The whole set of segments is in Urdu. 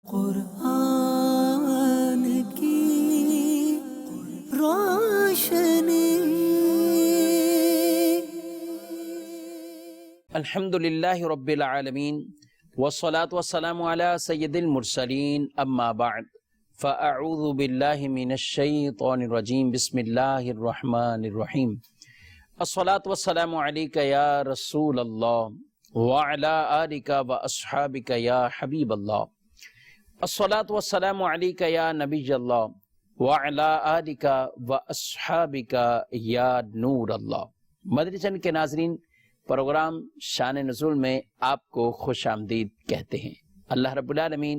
قرآن کی روشنی۔ الحمدللہ رب العالمین والصلاة والسلام علی سید المرسلین، اما بعد فاعوذ باللہ من الشیطان الرجیم، بسم اللہ الرحمن الرحیم۔ الصلاة والسلام علیک یا رسول اللہ وعلی آلک واصحابک یا حبیب اللہ۔ الصلاة والسلام علیک یا نبی اللہ وعلی آلک واصحابک یا نور اللہ۔ مدنی چینل کے ناظرین، پروگرام شان نزول میں آپ کو خوش آمدید کہتے ہیں۔ اللہ رب العالمین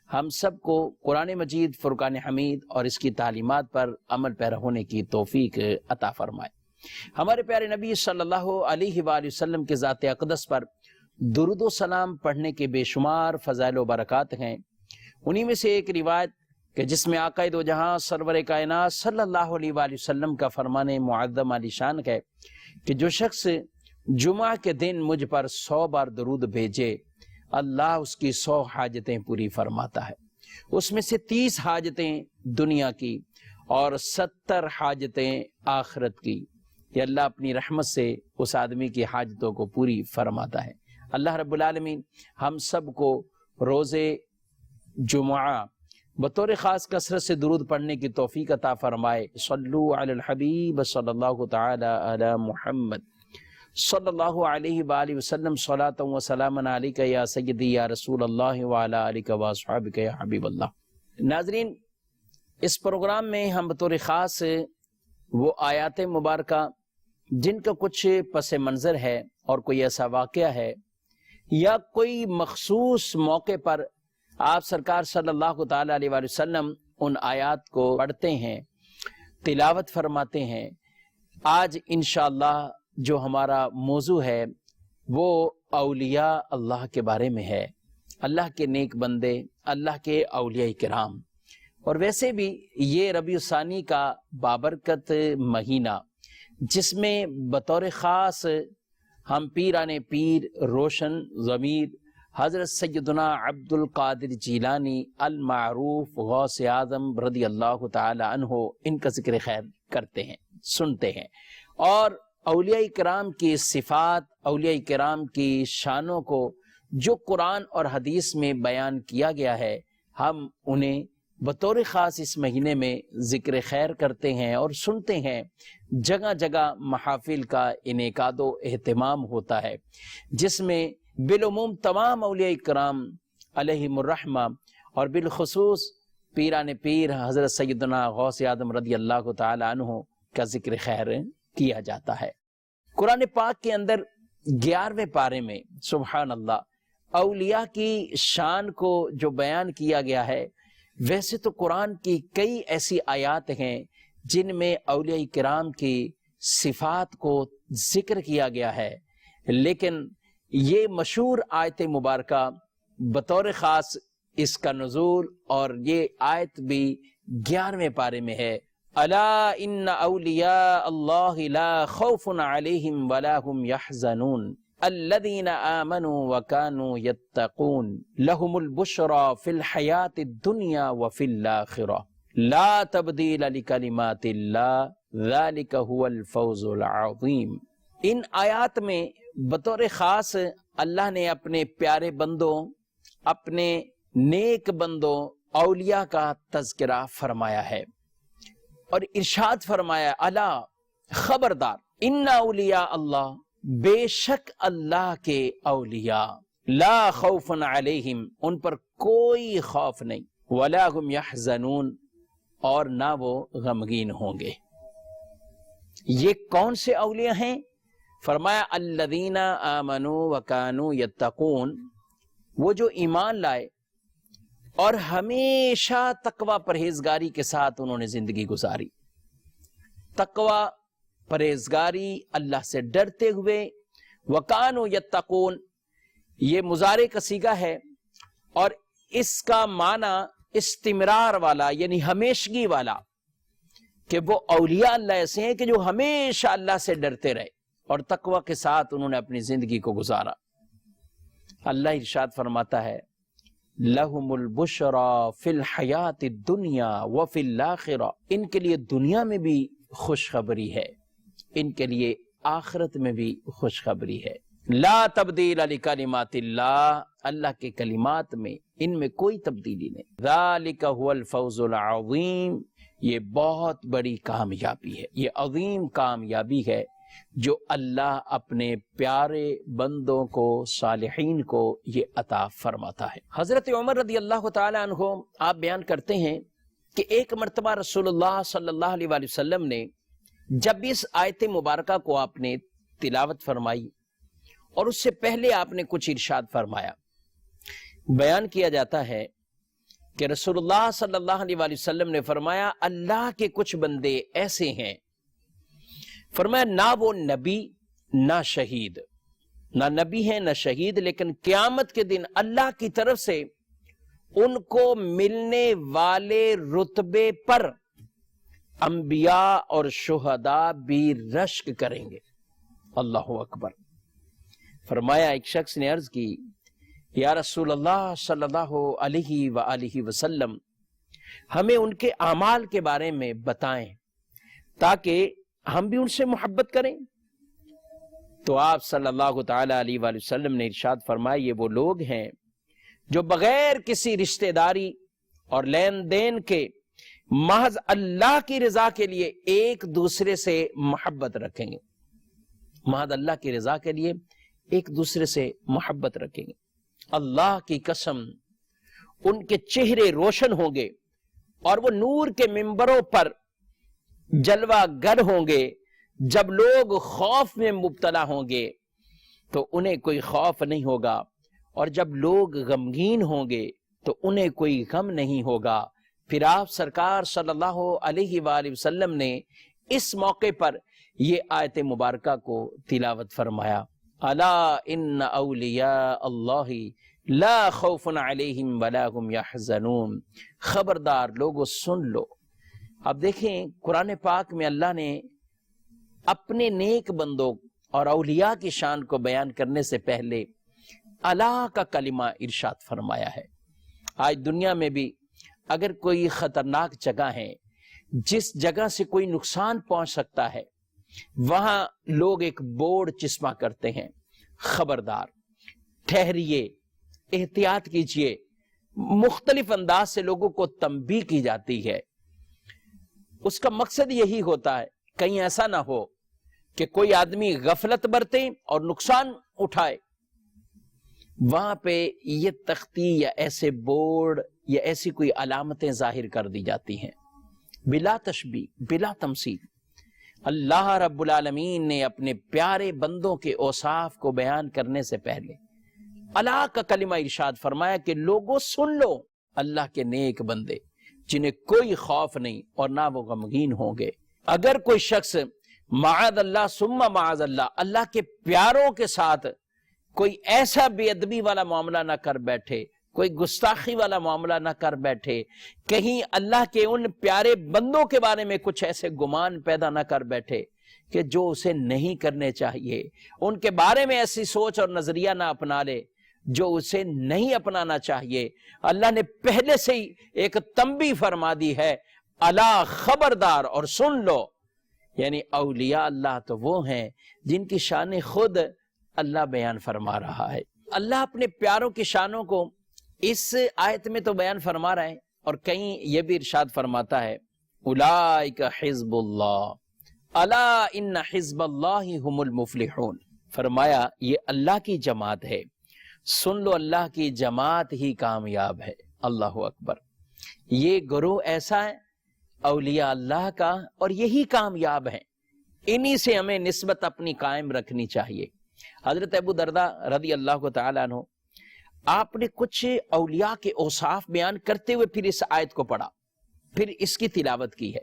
ہم سب کو قرآن مجید، فرقان حمید اور اس کی تعلیمات پر عمل پیرا ہونے کی توفیق عطا فرمائے۔ ہمارے پیارے نبی صلی اللہ علیہ وآلہ وسلم کے ذات اقدس پر درود و سلام پڑھنے کے بے شمار فضائل و برکات ہیں۔ انہی میں سے ایک روایت کہ جس میں آقا دو جہاں سرور کائنات صلی اللہ علیہ وآلہ وسلم کا فرمان معظم علی شان ہے کہ جو شخص جمعہ کے دن مجھ پر 100 بار درود بھیجے، اللہ اس کی 100 حاجتیں پوری فرماتا ہے۔ اس میں سے 30 حاجتیں دنیا کی اور 70 حاجتیں آخرت کی۔ یہ اللہ اپنی رحمت سے اس آدمی کی حاجتوں کو پوری فرماتا ہے۔ اللہ رب العالمین ہم سب کو روز جمعہ بطور خاص کثرت سے درود پڑھنے کی توفیق عطا فرمائے۔ صلو علی الحبیب صلی اللہ تعالی علی محمد صلی اللہ علیہ وآلہ وسلم، صلاۃ و سلام علیک یا سیدی یا رسول اللہ وعلی آلک واصحابک یا حبیب اللہ۔ ناظرین، اس پروگرام میں ہم بطور خاص وہ آیات مبارکہ جن کا کچھ پس منظر ہے اور کوئی ایسا واقعہ ہے یا کوئی مخصوص موقع پر آپ سرکار صلی اللہ تعالی علیہ وآلہ وسلم ان آیات کو پڑھتے ہیں، تلاوت فرماتے ہیں۔ آج انشاءاللہ جو ہمارا موضوع ہے وہ اولیاء اللہ کے بارے میں ہے، اللہ کے نیک بندے، اللہ کے اولیاء کرام۔ اور ویسے بھی یہ ربیع الثانی کا بابرکت مہینہ، جس میں بطور خاص ہم پیران پیر روشن ضمیر حضرت سیدنا عبد القادر جیلانی المعروف غوث اعظم رضی اللہ تعالی عنہ، ان کا ذکر خیر کرتے ہیں، سنتے ہیں، اور اولیاء کرام کی صفات، اولیاء کرام کی شانوں کو جو قرآن اور حدیث میں بیان کیا گیا ہے، ہم انہیں بطور خاص اس مہینے میں ذکر خیر کرتے ہیں اور سنتے ہیں۔ جگہ جگہ محافل کا انعقاد و اہتمام ہوتا ہے، جس میں بالعموم تمام اولیاء کرام علیہم الرحمہ اور بالخصوص پیران پیر حضرت سیدنا غوث اعظم رضی اللہ تعالی عنہ کا ذکر خیر کیا جاتا ہے۔ قرآن پاک کے اندر 11ویں پارے میں سبحان اللہ اولیاء کی شان کو جو بیان کیا گیا ہے، ویسے تو قرآن کی کئی ایسی آیات ہیں جن میں اولیاء کرام کی صفات کو ذکر کیا گیا ہے، لیکن یہ مشہور آیت مبارکہ بطور خاص اس کا نزول اور یہ آیت بھی 11ویں پارے میں ہے۔ الا ان اولیاء اللہ لا خوف علیہم ولا هم يحزنون الذین آمنوا وكانوا يتقون لهم البشرى في الحیاة الدنیا وفي الآخرة لا تبدیل لکلمات اللہ ذلك هو الفوز العظیم۔ ان آیات میں بطور خاص اللہ نے اپنے پیارے بندوں، اپنے نیک بندوں، اولیاء کا تذکرہ فرمایا ہے اور ارشاد فرمایا، الا خبردار، ان اولیاء اللہ، بے شک اللہ کے اولیاء، لا خوف علیہم، ان پر کوئی خوف نہیں، ولا هم یحزنون، اور نہ وہ غمگین ہوں گے۔ یہ کون سے اولیاء ہیں؟ فرمایا الذین آمنوا وکانوا یتقون، وہ جو ایمان لائے اور ہمیشہ تقوی پرہیزگاری کے ساتھ انہوں نے زندگی گزاری۔ تقوی پرہیزگاری، اللہ سے ڈرتے ہوئے، وکانوا یتقون، یہ مضارع کا صیغہ ہے اور اس کا معنی استمرار والا، یعنی ہمیشگی والا، کہ وہ اولیاء اللہ ایسے ہیں کہ جو ہمیشہ اللہ سے ڈرتے رہے اور تقوی کے ساتھ انہوں نے اپنی زندگی کو گزارا۔ اللہ ارشاد فرماتا ہے لہم البشرا فی الحیات الدنیا وفی الآخرہ، ان کے لیے دنیا میں بھی خوشخبری ہے، ان کے لیے آخرت میں بھی خوشخبری ہے۔ لا تبدیل لکلمات اللہ، اللہ کے کلمات میں ان میں کوئی تبدیلی نہیں۔ ذالک هو الفوز العظیم، یہ بہت بڑی کامیابی ہے، یہ عظیم کامیابی ہے جو اللہ اپنے پیارے بندوں کو، صالحین کو یہ عطا فرماتا ہے۔ حضرت عمر رضی اللہ تعالی عنہ آپ بیان کرتے ہیں کہ ایک مرتبہ رسول اللہ صلی اللہ علیہ وآلہ وسلم نے جب اس آیت مبارکہ کو آپ نے تلاوت فرمائی اور اس سے پہلے آپ نے کچھ ارشاد فرمایا، بیان کیا جاتا ہے کہ رسول اللہ صلی اللہ علیہ وآلہ وسلم نے فرمایا اللہ کے کچھ بندے ایسے ہیں، فرمایا نہ وہ نبی نہ شہید، نہ نبی ہیں نہ شہید، لیکن قیامت کے دن اللہ کی طرف سے ان کو ملنے والے رتبے پر انبیاء اور شہداء بھی رشک کریں گے۔ اللہ اکبر۔ فرمایا ایک شخص نے عرض کی یا رسول اللہ صلی اللہ علیہ وآلہ وسلم، ہمیں ان کے اعمال کے بارے میں بتائیں تاکہ ہم بھی ان سے محبت کریں۔ تو آپ صلی اللہ تعالی علیہ وآلہ وسلم نے ارشاد فرمایا یہ وہ لوگ ہیں جو بغیر کسی رشتہ داری اور لین دین کے محض اللہ کی رضا کے لیے ایک دوسرے سے محبت رکھیں گے، محض اللہ کی رضا کے لیے ایک دوسرے سے محبت رکھیں گے۔ اللہ کی قسم ان کے چہرے روشن ہوں گے اور وہ نور کے ممبروں پر جلوہ گر ہوں گے۔ جب لوگ خوف میں مبتلا ہوں گے تو انہیں کوئی خوف نہیں ہوگا، اور جب لوگ غمگین ہوں گے تو انہیں کوئی غم نہیں ہوگا۔ پھر آپ سرکار صلی اللہ علیہ وآلہ وسلم نے اس موقع پر یہ آیت مبارکہ کو تلاوت فرمایا، الا ان اولیاء اللہ لا خوف علیہم ولا هم یحزنون، خبردار لوگوں سن لو۔ اب دیکھیں قرآن پاک میں اللہ نے اپنے نیک بندوں اور اولیاء کی شان کو بیان کرنے سے پہلے الا کا کلمہ ارشاد فرمایا ہے۔ آج دنیا میں بھی اگر کوئی خطرناک جگہ ہے جس جگہ سے کوئی نقصان پہنچ سکتا ہے، وہاں لوگ ایک بورڈ چسپاں کرتے ہیں، خبردار، ٹھہریے، احتیاط کیجئے، مختلف انداز سے لوگوں کو تنبیہ کی جاتی ہے۔ اس کا مقصد یہی ہوتا ہے کہیں ایسا نہ ہو کہ کوئی آدمی غفلت برتے اور نقصان اٹھائے۔ وہاں پہ یہ تختی یا ایسے بورڈ یا ایسی کوئی علامتیں ظاہر کر دی جاتی ہیں، بلا تشبیہ، بلا تمثیل۔ اللہ رب العالمین نے اپنے پیارے بندوں کے اوصاف کو بیان کرنے سے پہلے اللہ کا کلمہ ارشاد فرمایا کہ لوگوں سن لو، اللہ کے نیک بندے جنہیں کوئی خوف نہیں اور نہ وہ غمگین ہوں گے۔ اگر کوئی شخص معاذ اللہ ثم معاذ اللہ، اللہ کے پیاروں کے ساتھ کوئی ایسا بے ادبی والا معاملہ نہ کر بیٹھے، کوئی گستاخی والا معاملہ نہ کر بیٹھے، کہیں اللہ کے ان پیارے بندوں کے بارے میں کچھ ایسے گمان پیدا نہ کر بیٹھے کہ جو اسے نہیں کرنے چاہیے، ان کے بارے میں ایسی سوچ اور نظریہ نہ اپنا لے جو اسے نہیں اپنانا چاہیے۔ اللہ نے پہلے سے ہی ایک تنبیہ فرما دی ہے، الا خبردار اور سن لو۔ یعنی اولیاء اللہ تو وہ ہیں جن کی شان خود اللہ بیان فرما رہا ہے۔ اللہ اپنے پیاروں کی شانوں کو اس آیت میں تو بیان فرما رہا ہے، اور کہیں یہ بھی ارشاد فرماتا ہے اولئک حزب اللہ الا ان حزب اللہ هم المفلحون، فرمایا یہ اللہ کی جماعت ہے، سن لو اللہ کی جماعت ہی کامیاب ہے۔ اللہ اکبر۔ یہ گروہ ایسا ہے اولیاء اللہ کا، اور یہی کامیاب ہیں، انہی سے ہمیں نسبت اپنی قائم رکھنی چاہیے۔ حضرت ابو درداء رضی اللہ تعالیٰ عنہ، آپ نے کچھ اولیاء کے اوصاف بیان کرتے ہوئے پھر اس آیت کو پڑھا، پھر اس کی تلاوت کی ہے۔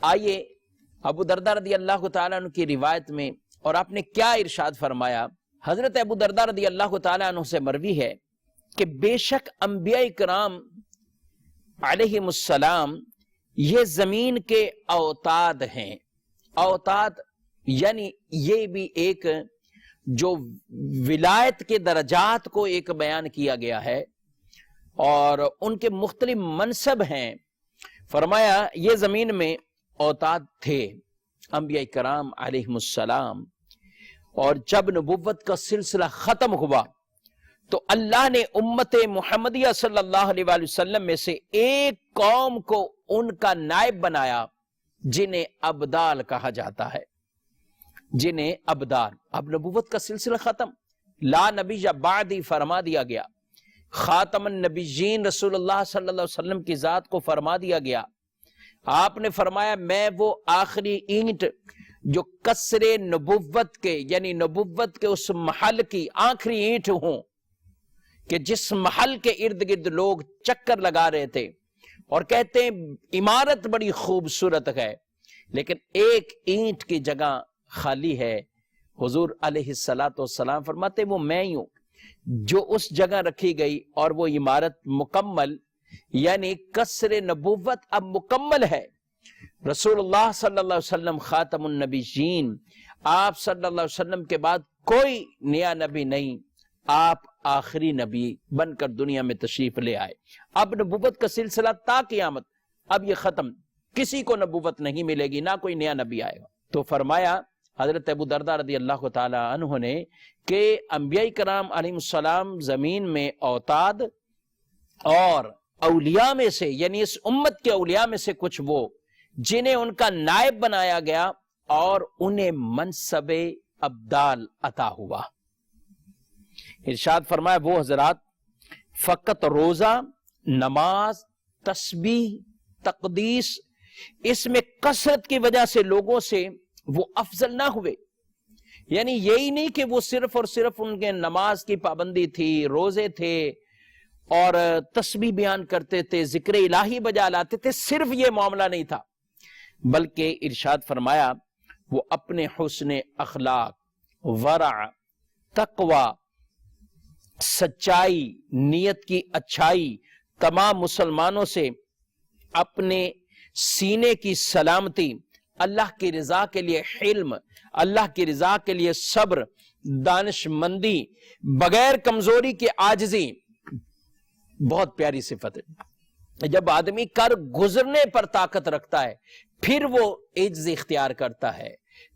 آئیے ابو درداء رضی اللہ تعالیٰ عنہ کی روایت میں، اور آپ نے کیا ارشاد فرمایا۔ حضرت ابو درداء رضی اللہ تعالیٰ عنہ سے مروی ہے کہ بے شک انبیاء کرام علیہم السلام یہ زمین کے اوتاد ہیں۔ اوتاد یعنی یہ بھی ایک جو ولایت کے درجات کو ایک بیان کیا گیا ہے۔ اور ان کے مختلف منصب ہیں. فرمایا یہ زمین میں اوتاد تھے انبیاء کرام علیہم السلام، اور جب نبوت کا سلسلہ ختم ہوا تو اللہ نے امت محمدیہ صلی اللہ علیہ وآلہ وسلم میں سے ایک قوم کو ان کا نائب بنایا جنہیں ابدال کہا جاتا ہے. جنہیں ابدال. اب نبوت کا سلسلہ ختم، لا نبی بعدی فرما دیا گیا، خاتم النبیین رسول اللہ صلی اللہ علیہ وسلم کی ذات کو فرما دیا گیا. آپ نے فرمایا میں وہ آخری اینٹ جو کسر نبوت کے یعنی نبوت کے اس محل کی آخری اینٹ ہوں کہ جس محل کے ارد گرد لوگ چکر لگا رہے تھے اور کہتے ہیں عمارت بڑی خوبصورت ہے لیکن ایک اینٹ کی جگہ خالی ہے. حضور علیہ السلام فرماتے وہ میں ہی ہوں جو اس جگہ رکھی گئی، اور وہ عمارت مکمل یعنی کسر نبوت اب مکمل ہے. رسول اللہ صلی اللہ علیہ وسلم خاتم النبیین، آپ صلی اللہ علیہ وسلم کے بعد کوئی نیا نبی نہیں، آپ آخری نبی بن کر دنیا میں تشریف لے آئے. اب نبوت کا سلسلہ تا قیامت اب یہ ختم، کسی کو نبوت نہیں ملے گی، نہ کوئی نیا نبی آئے گا. تو فرمایا حضرت ابو درداء رضی اللہ تعالی عنہ نے کہ انبیاء کرام علیہ السلام زمین میں اوتاد اور اولیاء میں سے یعنی اس امت کے اولیاء میں سے کچھ وہ جنہیں ان کا نائب بنایا گیا اور انہیں منصب ابدال عطا ہوا. ارشاد فرمایا وہ حضرات فقط روزہ، نماز، تسبیح، تقدیس اس میں کثرت کی وجہ سے لوگوں سے وہ افضل نہ ہوئے. یعنی یہی نہیں کہ وہ صرف اور صرف ان کے نماز کی پابندی تھی، روزے تھے اور تسبیح بیان کرتے تھے، ذکر الہی بجا لاتے تھے، صرف یہ معاملہ نہیں تھا، بلکہ ارشاد فرمایا وہ اپنے حسن اخلاق، ورع، تقوی، سچائی، نیت کی اچھائی، تمام مسلمانوں سے اپنے سینے کی سلامتی، اللہ کی رضا کے لیے حلم، اللہ کی رضا کے لیے صبر، دانش مندی، بغیر کمزوری کے عاجزی، بہت پیاری صفت ہے. جب آدمی کر گزرنے پر طاقت رکھتا ہے پھر وہ عجز اختیار کرتا ہے،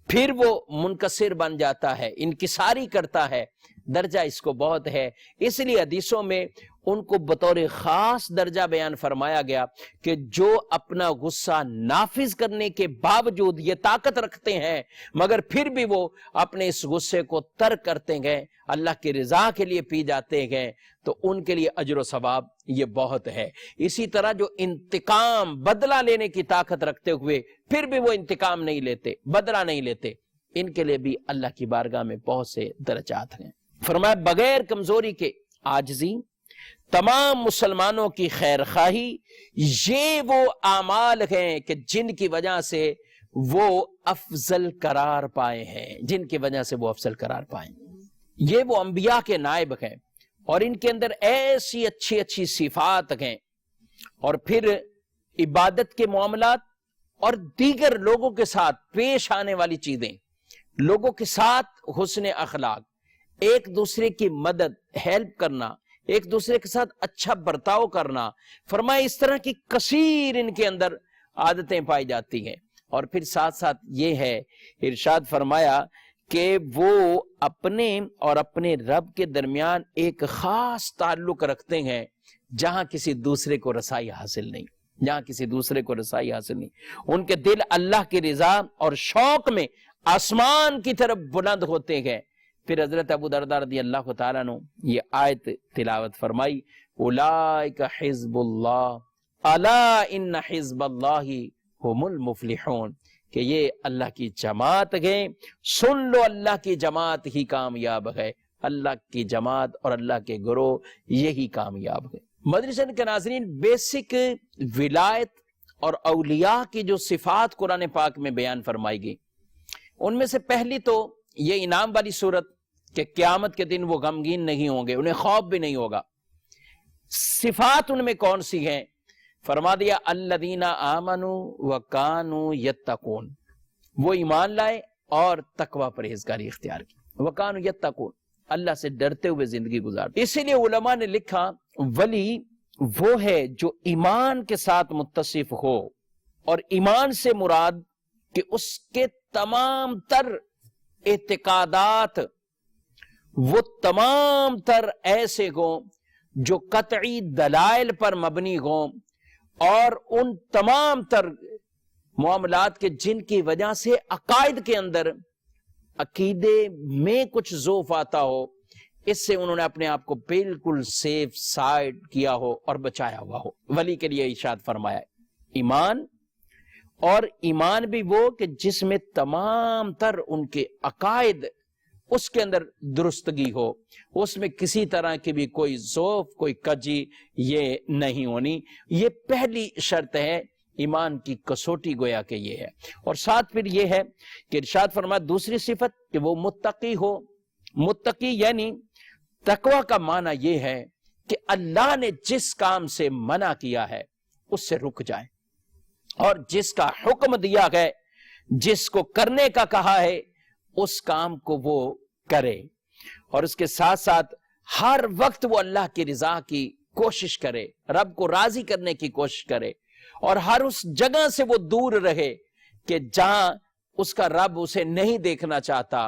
پھر وہ منکسر بن جاتا ہے، انکساری کرتا ہے. درجہ اس کو بہت ہے، اس لیے حدیثوں میں ان کو بطور خاص درجہ بیان فرمایا گیا کہ جو اپنا غصہ نافذ کرنے کے باوجود یہ طاقت رکھتے ہیں مگر پھر بھی وہ اپنے اس غصے کو ترک کرتے گئے، اللہ کی رضا کے لیے پی جاتے گئے، تو ان کے لیے اجر و ثواب یہ بہت ہے. اسی طرح جو انتقام، بدلہ لینے کی طاقت رکھتے ہوئے پھر بھی وہ انتقام نہیں لیتے، بدلہ نہیں لیتے، ان کے لیے بھی اللہ کی بارگاہ میں بہت سے درجات ہیں. فرمایا بغیر کمزوری کے عاجزی، تمام مسلمانوں کی خیر خواہی، یہ وہ اعمال ہیں کہ جن کی وجہ سے وہ افضل قرار پائے ہیں، جن کی وجہ سے وہ افضل قرار پائیں. یہ وہ انبیاء کے نائب ہیں اور ان کے اندر ایسی اچھی اچھی صفات ہیں. اور پھر عبادت کے معاملات اور دیگر لوگوں کے ساتھ پیش آنے والی چیزیں، لوگوں کے ساتھ حسن اخلاق، ایک دوسرے کی مدد، ہیلپ کرنا، ایک دوسرے کے ساتھ اچھا برتاؤ کرنا. فرمایا اس طرح کی کثیر ان کے اندر عادتیں پائی جاتی ہیں. اور پھر ساتھ ساتھ یہ ہے، ارشاد فرمایا کہ وہ اپنے اور اپنے رب کے درمیان ایک خاص تعلق رکھتے ہیں جہاں کسی دوسرے کو رسائی حاصل نہیں، جہاں کسی دوسرے کو رسائی حاصل نہیں. ان کے دل اللہ کی رضا اور شوق میں آسمان کی طرف بلند ہوتے ہیں. پھر حضرت ابو درداء رضی اللہ تعالیٰ عنہ یہ آیت تلاوت فرمائی، اولئک حزب اللہ الا ان حزب اللہ هم المفلحون، کہ یہ اللہ کی جماعت ہے، سن لو اللہ کی جماعت ہی کامیاب ہے. اللہ کی جماعت اور اللہ کے گروہ یہی کامیاب ہے. مدرسہ کے ناظرین، بیسک ولایت اور اولیاء کی جو صفات قرآن پاک میں بیان فرمائی گئی، ان میں سے پہلی تو یہ انعام والی صورت کہ قیامت کے دن وہ غمگین نہیں ہوں گے، انہیں خوف بھی نہیں ہوگا. صفات ان میں کون سی ہیں؟ فرما دیا الذین آمنوا وکانوا یتقون، وہ ایمان لائے اور تقوی پرہیزگاری اختیار کی. وکانوا یتقون، اللہ سے ڈرتے ہوئے زندگی گزارتے. اسی لیے علماء نے لکھا ولی وہ ہے جو ایمان کے ساتھ متصف ہو، اور ایمان سے مراد کہ اس کے تمام تر اعتقادات وہ تمام تر ایسے ہوں جو قطعی دلائل پر مبنی ہوں، اور ان تمام تر معاملات کے جن کی وجہ سے عقائد کے اندر عقیدے میں کچھ ضعف آتا ہو، اس سے انہوں نے اپنے آپ کو بالکل سیف سائڈ کیا ہو اور بچایا ہوا ہو۔ ولی کے لیے ارشاد فرمایا ایمان، اور ایمان بھی وہ کہ جس میں تمام تر ان کے عقائد اس کے اندر درستگی ہو، اس میں کسی طرح کی بھی کوئی ضعف، کوئی کجی یہ نہیں ہونی۔ یہ پہلی شرط ہے ایمان کی کسوٹی، گویا کہ یہ ہے۔ اور ساتھ پھر یہ ہے کہ ارشاد فرمایا دوسری صفت کہ وہ متقی ہو۔ متقی یعنی تقوی کا معنی یہ ہے کہ اللہ نے جس کام سے منع کیا ہے اس سے رک جائے، اور جس کا حکم دیا ہے، جس کو کرنے کا کہا ہے، اس کام کو وہ کرے، اور اس کے ساتھ ساتھ ہر وقت وہ اللہ کی رضا کی کوشش کرے، رب کو راضی کرنے کی کوشش کرے، اور ہر اس جگہ سے وہ دور رہے کہ جہاں اس کا رب اسے نہیں دیکھنا چاہتا،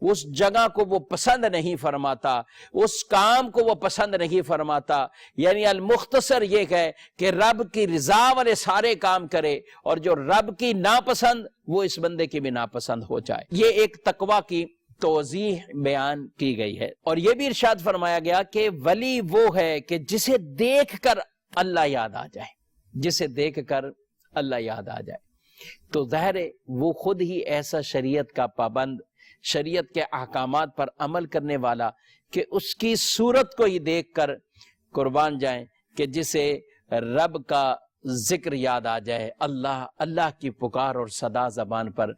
اس جگہ کو وہ پسند نہیں فرماتا، اس کام کو وہ پسند نہیں فرماتا۔ یعنی المختصر یہ ہے کہ رب کی رضا والے سارے کام کرے، اور جو رب کی ناپسند وہ اس بندے کی بھی ناپسند ہو جائے۔ یہ ایک تقوی کی توضیح بیان کی گئی ہے۔ اور یہ بھی ارشاد فرمایا گیا کہ ولی وہ ہے کہ جسے دیکھ کر اللہ یاد آ جائے، جسے دیکھ کر اللہ یاد آ جائے۔ تو ظاہر ہے وہ خود ہی ایسا شریعت کا پابند، شریعت کے احکامات پر عمل کرنے والا کہ اس کی صورت کو ہی دیکھ کر قربان جائیں کہ جسے رب کا ذکر یاد آ جائے، اللہ اللہ کی پکار اور صدا زبان پر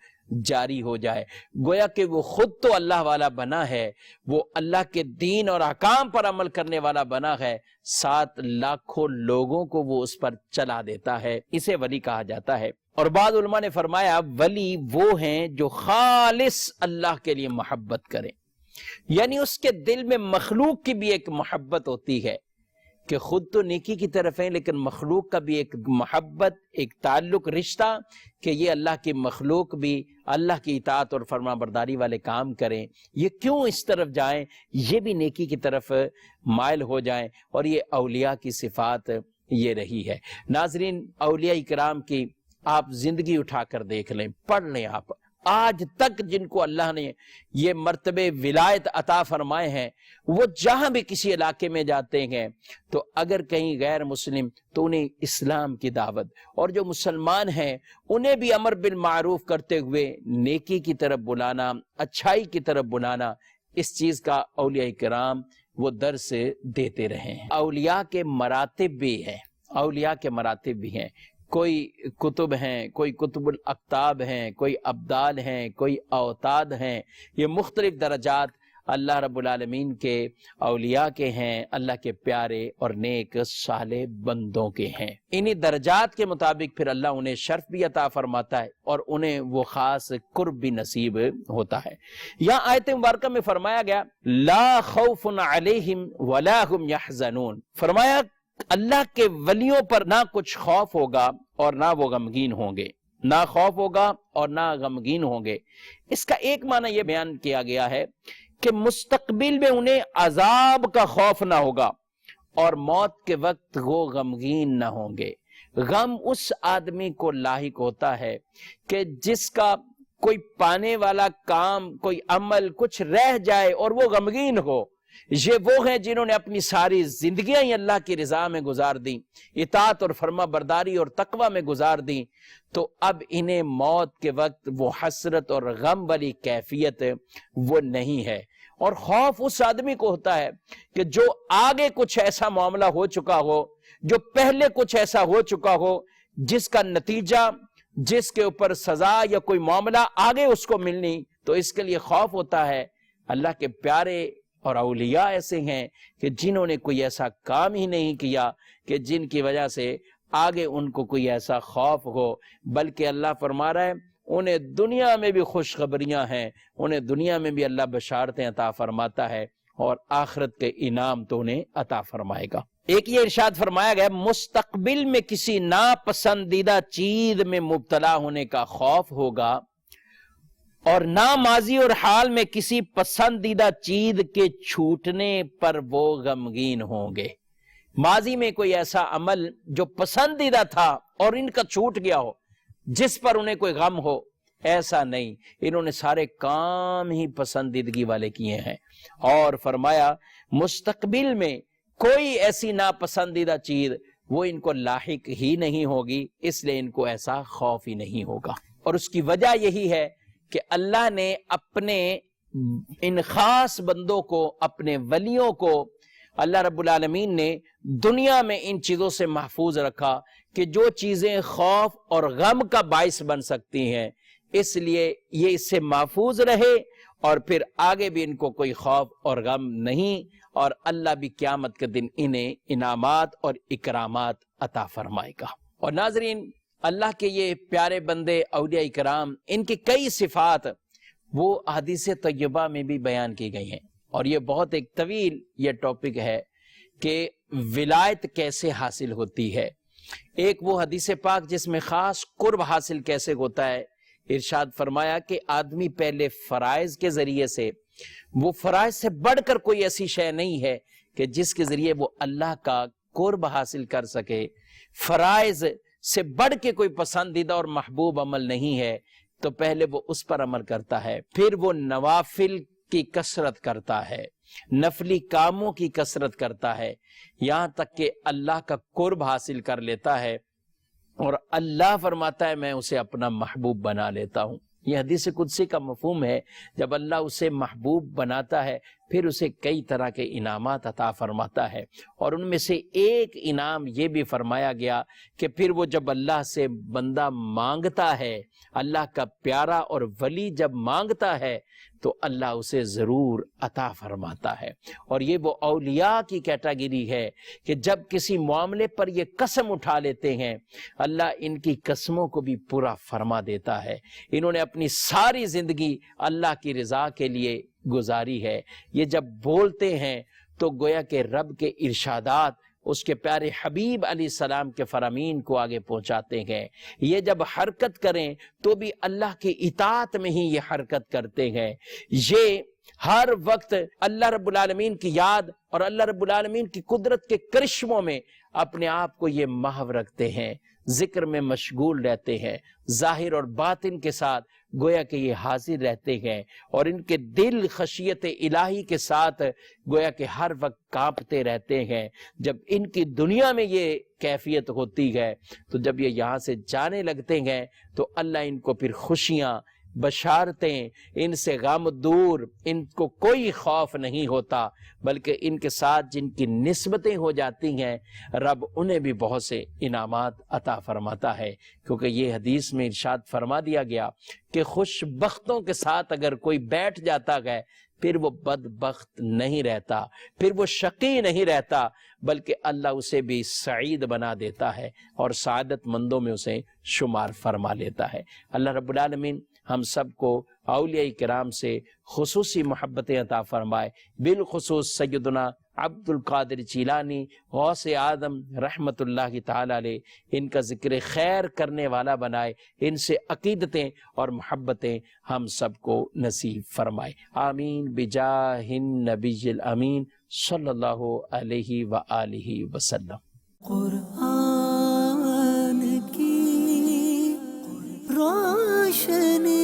جاری ہو جائے، گویا کہ وہ خود تو اللہ والا بنا ہے، وہ اللہ کے دین اور احکام پر عمل کرنے والا بنا ہے، 7 لاکھوں لوگوں کو وہ اس پر چلا دیتا ہے۔ اسے ولی کہا جاتا ہے۔ اور بعض علماء نے فرمایا ولی وہ ہیں جو خالص اللہ کے لیے محبت کریں، یعنی اس کے دل میں مخلوق کی بھی ایک محبت ہوتی ہے کہ خود تو نیکی کی طرف ہیں، لیکن مخلوق کا بھی ایک محبت، ایک تعلق، رشتہ کہ یہ اللہ کی مخلوق بھی اللہ کی اطاعت اور فرما برداری والے کام کریں، یہ کیوں اس طرف جائیں، یہ بھی نیکی کی طرف مائل ہو جائیں۔ اور یہ اولیاء کی صفات یہ رہی ہے۔ ناظرین، اولیاء کرام کی آپ زندگی اٹھا کر دیکھ لیں، پڑھ لیں، آپ آج تک جن کو اللہ نے یہ مرتبے ولایت عطا فرمائے ہیں، وہ جہاں بھی کسی علاقے میں جاتے ہیں تو اگر کہیں غیر مسلم تو انہیں اسلام کی دعوت، اور جو مسلمان ہیں انہیں بھی امر بالمعروف کرتے ہوئے نیکی کی طرف بلانا، اچھائی کی طرف بلانا، اس چیز کا اولیاء کرام وہ درس دیتے رہے ہیں۔ اولیاء کے مراتب بھی ہیں، اولیاء کے مراتب بھی ہیں، کوئی کتب ہیں، کوئی کتب الاقطاب ہیں، کوئی ابدال ہیں، کوئی اوتاد ہیں، یہ مختلف درجات اللہ رب العالمین کے اولیاء کے ہیں، اللہ کے پیارے اور نیک صالح بندوں کے ہیں۔ انہی درجات کے مطابق پھر اللہ انہیں شرف بھی عطا فرماتا ہے اور انہیں وہ خاص قرب بھی نصیب ہوتا ہے۔ یہاں آیت مبارکہ میں فرمایا گیا لا خوف علیہم ولا هم یحزنون، فرمایا اللہ کے ولیوں پر نہ کچھ خوف ہوگا اور نہ وہ غمگین ہوں گے، نہ خوف ہوگا اور نہ غمگین ہوں گے۔ اس کا ایک معنی یہ بیان کیا گیا ہے کہ مستقبل میں انہیں عذاب کا خوف نہ ہوگا اور موت کے وقت وہ غمگین نہ ہوں گے۔ غم اس آدمی کو لاحق ہوتا ہے کہ جس کا کوئی پانے والا کام، کوئی عمل کچھ رہ جائے اور وہ غمگین ہو۔ یہ وہ ہیں جنہوں نے اپنی ساری زندگیاں ہی اللہ کی رضا میں گزار دیں، اطاعت اور فرما برداری اور تقوی میں گزار دیں، تو اب انہیں موت کے وقت وہ حسرت اور غم والی کیفیت وہ نہیں ہے۔ اور خوف اس آدمی کو ہوتا ہے کہ جو آگے کچھ ایسا معاملہ ہو چکا ہو، جو پہلے کچھ ایسا ہو چکا ہو جس کا نتیجہ، جس کے اوپر سزا یا کوئی معاملہ آگے اس کو ملنی، تو اس کے لیے خوف ہوتا ہے۔ اللہ کے پیارے اور اولیاء ایسے ہیں کہ جنہوں نے کوئی ایسا کام ہی نہیں کیا کہ جن کی وجہ سے آگے ان کو کوئی ایسا خوف ہو، بلکہ اللہ فرما رہا ہے انہیں دنیا میں بھی خوشخبریاں ہیں، انہیں دنیا میں بھی اللہ بشارتیں عطا فرماتا ہے اور آخرت کے انعام تو انہیں عطا فرمائے گا۔ ایک یہ ارشاد فرمایا گیا مستقبل میں کسی ناپسندیدہ چیز میں مبتلا ہونے کا خوف ہوگا اور نہ ماضی اور حال میں کسی پسندیدہ چیز کے چھوٹنے پر وہ غمگین ہوں گے۔ ماضی میں کوئی ایسا عمل جو پسندیدہ تھا اور ان کا چھوٹ گیا ہو جس پر انہیں کوئی غم ہو، ایسا نہیں، انہوں نے سارے کام ہی پسندیدگی والے کیے ہیں۔ اور فرمایا مستقبل میں کوئی ایسی ناپسندیدہ چیز وہ ان کو لاحق ہی نہیں ہوگی، اس لیے ان کو ایسا خوف ہی نہیں ہوگا۔ اور اس کی وجہ یہی ہے کہ اللہ نے اپنے ان خاص بندوں کو، اپنے ولیوں کو، اللہ رب العالمین نے دنیا میں ان چیزوں سے محفوظ رکھا کہ جو چیزیں خوف اور غم کا باعث بن سکتی ہیں، اس لیے یہ اس سے محفوظ رہے اور پھر آگے بھی ان کو کوئی خوف اور غم نہیں، اور اللہ بھی قیامت کے دن انہیں انعامات اور اکرامات عطا فرمائے گا۔ اور ناظرین، اللہ کے یہ پیارے بندے اولیاء کرام، ان کی کئی صفات وہ احادیث طیبہ میں بھی بیان کی گئی ہیں، اور یہ بہت ایک طویل یہ ٹاپک ہے کہ ولایت کیسے حاصل ہوتی ہے۔ ایک وہ حدیث پاک جس میں خاص قرب حاصل کیسے ہوتا ہے، ارشاد فرمایا کہ آدمی پہلے فرائض کے ذریعے سے، وہ فرائض سے بڑھ کر کوئی ایسی شے نہیں ہے کہ جس کے ذریعے وہ اللہ کا قرب حاصل کر سکے، فرائض سے بڑھ کے کوئی پسندیدہ اور محبوب عمل نہیں ہے، تو پہلے وہ اس پر عمل کرتا ہے، پھر وہ نوافل کی کثرت کرتا ہے، نفلی کاموں کی کثرت کرتا ہے، یہاں تک کہ اللہ کا قرب حاصل کر لیتا ہے، اور اللہ فرماتا ہے میں اسے اپنا محبوب بنا لیتا ہوں۔ یہ حدیث قدسی کا مفہوم ہے، جب اللہ اسے محبوب بناتا ہے پھر اسے کئی طرح کے انعامات عطا فرماتا ہے، اور ان میں سے ایک انعام یہ بھی فرمایا گیا کہ پھر وہ جب اللہ سے بندہ مانگتا ہے، اللہ کا پیارا اور ولی جب مانگتا ہے تو اللہ اسے ضرور عطا فرماتا ہے۔ اور یہ وہ اولیاء کی کیٹیگری ہے کہ جب کسی معاملے پر یہ قسم اٹھا لیتے ہیں، اللہ ان کی قسموں کو بھی پورا فرما دیتا ہے۔ انہوں نے اپنی ساری زندگی اللہ کی رضا کے لیے گزاری ہے۔ یہ جب بولتے ہیں تو گویا کہ رب کے ارشادات اس کے پیارے حبیب علیہ السلام کے فرامین کو آگے پہنچاتے ہیں۔ یہ جب حرکت کریں تو بھی اللہ کی اطاعت میں ہی یہ حرکت کرتے ہیں۔ یہ ہر وقت اللہ رب العالمین کی یاد اور اللہ رب العالمین کی قدرت کے کرشموں میں اپنے آپ کو یہ محو رکھتے ہیں، ذکر میں مشغول رہتے ہیں، ظاہر اور باطن کے ساتھ گویا کہ یہ حاضر رہتے ہیں، اور ان کے دل خشیت الہی کے ساتھ گویا کہ ہر وقت کانپتے رہتے ہیں۔ جب ان کی دنیا میں یہ کیفیت ہوتی ہے تو جب یہ یہاں سے جانے لگتے ہیں تو اللہ ان کو پھر خوشیاں، بشارتیں، ان سے غم دور، ان کو کوئی خوف نہیں ہوتا، بلکہ ان کے ساتھ جن کی نسبتیں ہو جاتی ہیں رب انہیں بھی بہت سے انعامات عطا فرماتا ہے، کیونکہ یہ حدیث میں ارشاد فرما دیا گیا کہ خوش بختوں کے ساتھ اگر کوئی بیٹھ جاتا ہے پھر وہ بدبخت نہیں رہتا، پھر وہ شقی نہیں رہتا، بلکہ اللہ اسے بھی سعید بنا دیتا ہے اور سعادت مندوں میں اسے شمار فرما لیتا ہے۔ اللہ رب العالمین ہم سب کو اولیاء کرام سے خصوصی محبتیں عطا فرمائے، بالخصوص سیدنا عبد القادر جیلانی غوث اعظم رحمت اللہ تعالی علیہ، ان کا ذکر خیر کرنے والا بنائے، ان سے عقیدتیں اور محبتیں ہم سب کو نصیب فرمائے، آمین بجاہ النبی الامین صلی اللہ علیہ وآلہ وسلم۔ قرآن کی روشنی